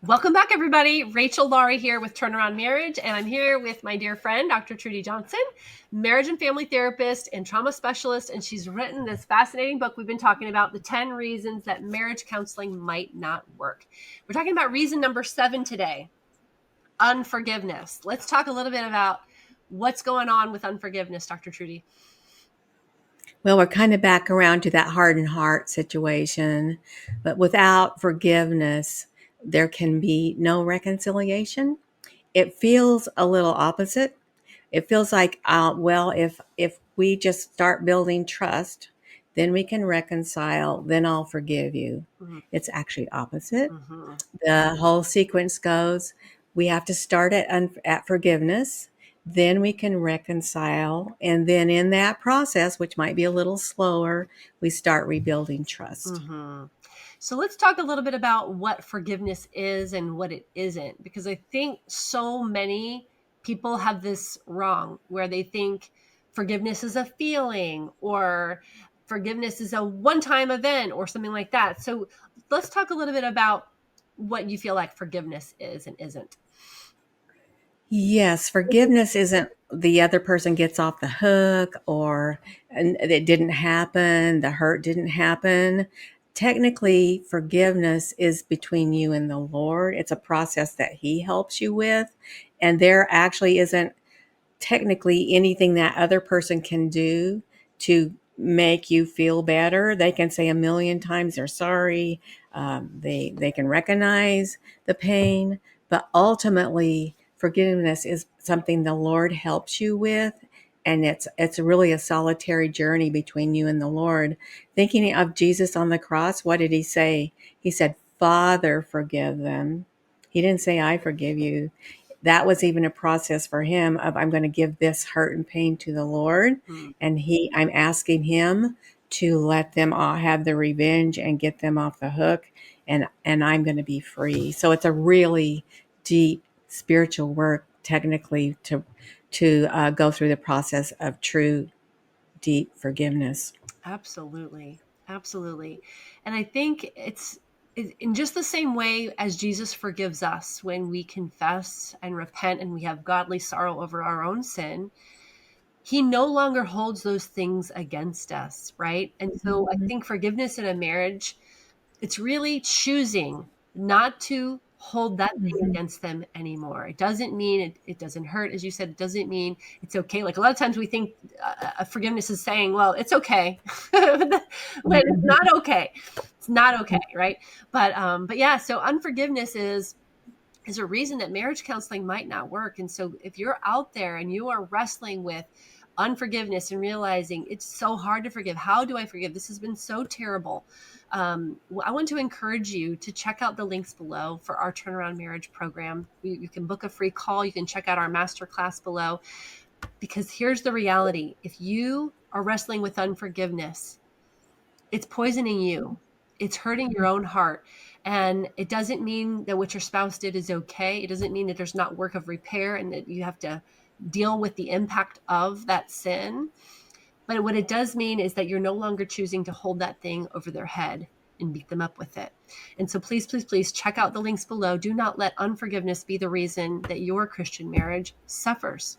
Welcome back, everybody. Rachel Laurie here with Turnaround Marriage, and I'm here with my dear friend, Dr. Trudy Johnson, marriage and family therapist and trauma specialist, and she's written this fascinating book we've been talking about, the 10 reasons that marriage counseling might not work. We're talking about reason number 7 today, unforgiveness. Let's talk a little bit about what's going on with unforgiveness, Dr. Trudy. Well, we're kind of back around to that hardened heart situation, but without forgiveness, there can be no reconciliation. It feels a little opposite. It feels like, if we just start building trust, then we can reconcile. Then I'll forgive you. Mm-hmm. It's actually opposite. Mm-hmm. The whole sequence goes: we have to start at forgiveness, then we can reconcile, and then in that process, which might be a little slower, we start rebuilding trust. Mm-hmm. So let's talk a little bit about what forgiveness is and what it isn't, because I think so many people have this wrong, where they think forgiveness is a feeling or forgiveness is a one-time event or something like that. So let's talk a little bit about what you feel like forgiveness is and isn't. Yes, forgiveness isn't the other person gets off the hook, or and it didn't happen, the hurt didn't happen. Technically, forgiveness is between you and the Lord. It's a process that He helps you with. And there actually isn't technically anything that other person can do to make you feel better. They can say a million times they're sorry. They can recognize the pain, but ultimately, forgiveness is something the Lord helps you with, and it's really a solitary journey between you and the Lord. Thinking of Jesus on the cross, what did He say? He said, "Father, forgive them." He didn't say, "I forgive you." That was even a process for him of, I'm going to give this hurt and pain to the Lord, Mm. and I'm asking him to let them all have the revenge and get them off the hook, and I'm going to be free. So it's a really deep spiritual work, technically, to go through the process of true deep forgiveness. Absolutely. Absolutely. And I think it's in just the same way as Jesus forgives us when we confess and repent and we have godly sorrow over our own sin. He no longer holds those things against us, right? And so I Mhm. think forgiveness in a marriage, it's really choosing not to hold that thing Mhm. against them anymore. It doesn't mean it doesn't hurt, as you said. It doesn't mean it's okay. Like a lot of times we think forgiveness is saying, well, it's okay, when it's Mhm. not okay. It's not okay, right? But yeah. So unforgiveness is a reason that marriage counseling might not work. And so if you're out there and you are wrestling with unforgiveness and realizing it's so hard to forgive, how do I forgive? This has been so terrible. I want to encourage you to check out the links below for our Turnaround Marriage program. You can book a free call. You can check out our masterclass below, because here's the reality. If you are wrestling with unforgiveness, it's poisoning you. It's hurting your own heart. And it doesn't mean that what your spouse did is okay. It doesn't mean that there's not work of repair and that you have to deal with the impact of that sin. But what it does mean is that you're no longer choosing to hold that thing over their head and beat them up with it. And so please, please, please check out the links below. Do not let unforgiveness be the reason that your Christian marriage suffers.